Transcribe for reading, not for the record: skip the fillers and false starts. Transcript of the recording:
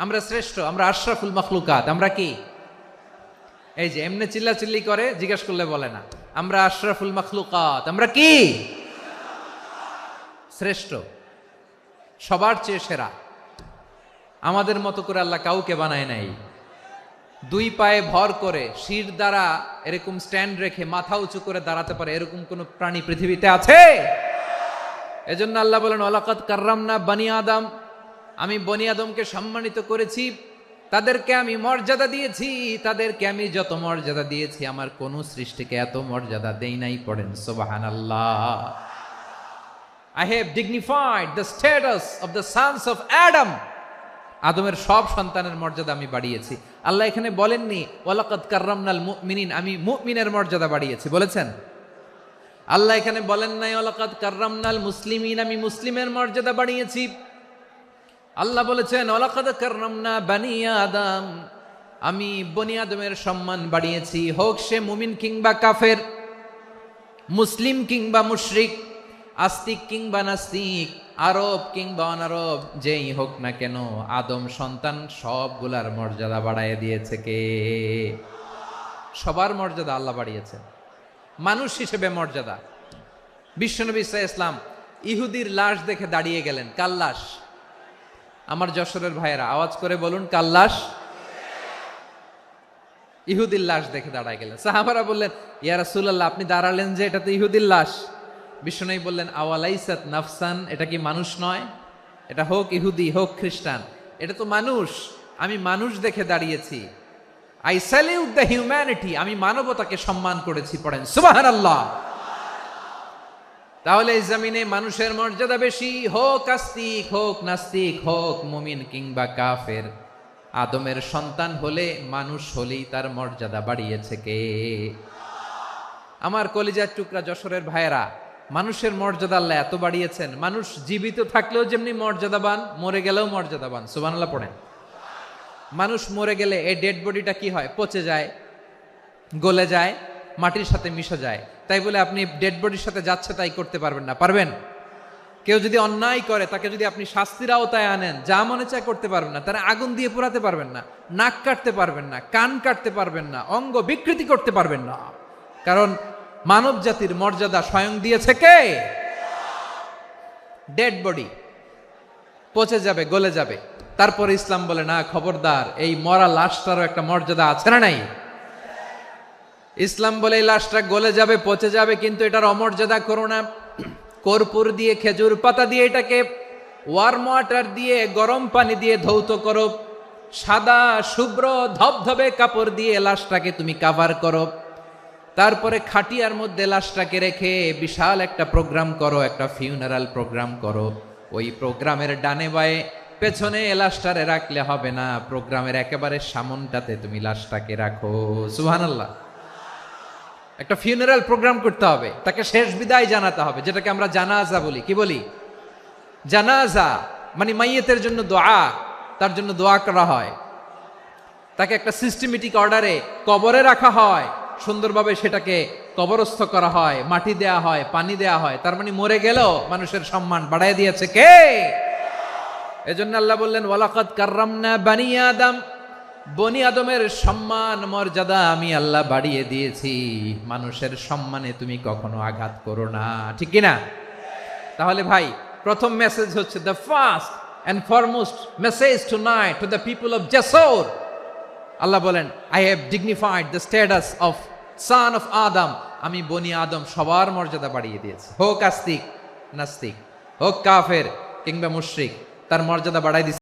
আমরা শ্রেষ্ঠ, আমরা আশরাফুল মাখলুকাত। আমরা কি? এই যে এমনি চিল্লাচিল্লি করে, জিজ্ঞাসা করলে বলে না। আমরা আশরাফুল মাখলুকাত। আমরা কি? শ্রেষ্ঠ, সবার চেয়ে সেরা। আমাদের মতো করে আল্লাহ কাউকে বানায় নাই। দুই পায়ে ভর করে, শির দ্বারা এরকম স্ট্যান্ড রেখে মাথা উঁচু করে দাঁড়াতে পারে এরকম কোন প্রাণী পৃথিবীতে আছে? এজন্য আল্লাহ বলেন ওয়ালাকাদ কাররামনা বানি আদম, আমি বনি আদমকে সম্মানিত করেছি, তাদেরকে আমি মর্যাদা দিয়েছি। তাদেরকে আমি যত মর্যাদা দিয়েছি আমার কোন সৃষ্টিকে এত মর্যাদা দেই নাই। পড়েন সুবহানাল্লাহ। I have dignified the status of the sons of Adam. আদমের সব সন্তানের মর্যাদা আমি বাড়িয়েছি। আল্লাহ এখানে বলেননি ওয়ালাকাদ কাররামনাল মুমিনিন, আমি মুমিনের মর্যাদা বাড়িয়েছি, বলেছেন? আল্লাহ এখানে বলেন নাই ওয়ালাকাদ কাররামনাল মুসলিমিন, আমি মুসলিমের মর্যাদা বাড়িয়েছি। আল্লাহ বলেছেন ওয়ালাকাদ কাররামনা বানি আদম, আমি বনি আদমের সম্মান বাড়িয়েছি। হোক সে মুমিন কিংবা কাফের, মুসলিম কিংবা মুশরিক, আস্তিক কিংবা নাস্তিক, আরব কিংবা অনারব, যেই হোক না কেন আদম সন্তান সবগুলার মর্যাদা বাড়ায় দিয়েছে কে? সবার মর্যাদা আল্লাহ বাড়িয়েছে। মানুষ হিসেবে মর্যাদা। বিশ্বনবী সাল্লাল্লাহু আলাইহি ওয়াসাল্লাম ইহুদির লাশ দেখে দাঁড়িয়ে গেলেন। কার লাশ? আমার যশোরের ভাইয়েরা আওয়াজ করে বলুন, কার লাশ? ইহুদির লাশ দেখে দাঁড়ায় গেলেন। সাহাবারা বললেন ইয়া রাসূলুল্লাহ, আপনি দাঁড়ালেন যে, এটা তো ইহুদির লাশ। বিশ্বনবী বললেন আওয়ালাইসাত নাফসান, এটা কি মানুষ নয়? এটা হোক ইহুদি হোক খ্রিস্টান, এটা তো মানুষ। আমি মানুষ দেখে দাঁড়িয়েছি। আই স্যালিউট দ্য হিউম্যানিটি, আমি মানবতাকে সম্মান করেছি। পড়েন সুবহানাল্লাহ। তাহলে এই জমিনে মানুষের মর্যাদা বেশি, হোক আস্তিক হোক নাস্তিক, হোক মুমিন কিংবা কাফের। আদমের সন্তান হলে, মানুষ হলেই তার মর্যাদা বাড়িয়েছে কে? আমার কলিজার টুকরা যশোরের ভাইয়েরা, মানুষের মর্যাদা আল্লাহ এত বাড়িয়েছেন, মানুষ জীবিত থাকলেও যেমনি মর্যাদাবান, মরে গেলেও মর্যাদাবান। সুবহানাল্লাহ পড়েন। মানুষ মরে গেলে এই ডেড বডিটা কি হয়? পচে যায়, গলে যায়, মাটির সাথে মিশে যায়। তাই বলে আপনি ডেড বডির সাথে যাচ্ছে তাই করতে পারবেন না। পারবেন? কেউ যদি অন্যায় করে, তাকে যদি আপনি শাস্তির আওতায় আনেন, যা মনে চায় করতে পারবেন না। তারা আগুন দিয়ে পোড়াতে পারবেন না, নাক কাটতে পারবেন না, কান কাটতে পারবেন না, অঙ্গ বিকৃতি করতে পারবেন না। কারণ মানব জাতির মর্যাদা স্বয়ং দিয়েছে কে? ডেড বডি পচে যাবে, গলে যাবে। তারপর ইসলাম বলে না, খবরদার, এই মরা লাশটারও একটা মর্যাদা আছে না নাই? ইসলাম বলে এই লাশটা গলে যাবে, পচে যাবে, কিন্তু এটার অমর্যাদা করো না। কর্পূর দিয়ে, খেজুর পাতা দিয়ে, এটাকে ওয়ার্ম ওয়াটার দিয়ে, গরম পানি দিয়ে ধৌত করো। সাদা শুভ্র ধবধবে কাপড় দিয়ে লাশটাকে তুমি কাভার করো। তারপরে খাটিয়ার মধ্যে লাশটাকে রেখে বিশাল একটা প্রোগ্রাম করো, একটা ফিউনারাল প্রোগ্রাম করো। ওই প্রোগ্রামের ডানে বায়ে পেছনে লাশটারে রাখলে হবে না, প্রোগ্রামের একেবারে সামনটাতে তুমি লাশটাকে রাখো। সুবহানাল্লাহ। একটা ফিউনারাল প্রোগ্রাম করতে হবে, তাকে শেষ বিদায় জানাতে হবে, যেটাকে আমরা জানাজা বলি। কি বলি? জানাজা মানে মাইয়েতের জন্য দোয়া, তার জন্য দোয়া করা হয়। তাকে একটা সিস্টেমেটিক অর্ডারে কবরে রাখা হয়, সুন্দরভাবে সেটাকে কবরস্থ করা হয়, মাটি দেয়া হয়, পানি দেয়া হয়। তার মানে মরে গেলেও মানুষের সম্মান বাড়ায় দিয়েছে কে? এজন্য আল্লাহ বললেন ওয়ালাকাদ কাররামনা বানি আদম, বনি আদমের সম্মান মর্যাদা আমি আল্লাহ বাড়িয়ে দিয়েছি। মানুষের সম্মানে তুমি কখনো আঘাত করো না, ঠিক কিনা? তাহলে ভাই, প্রথম মেসেজ হচ্ছে, the first and foremost message tonight to the people of Jessore. Allah বলেন I have dignified the status of son of Adam, আমি বনি আদম সবার মর্যাদা বাড়িয়ে দিয়েছি। হোক আস্তিক নাস্তিক, হোক কাফের কিংবা মুশরিক, তার মর্যাদা বাড়াই দিয়েছি।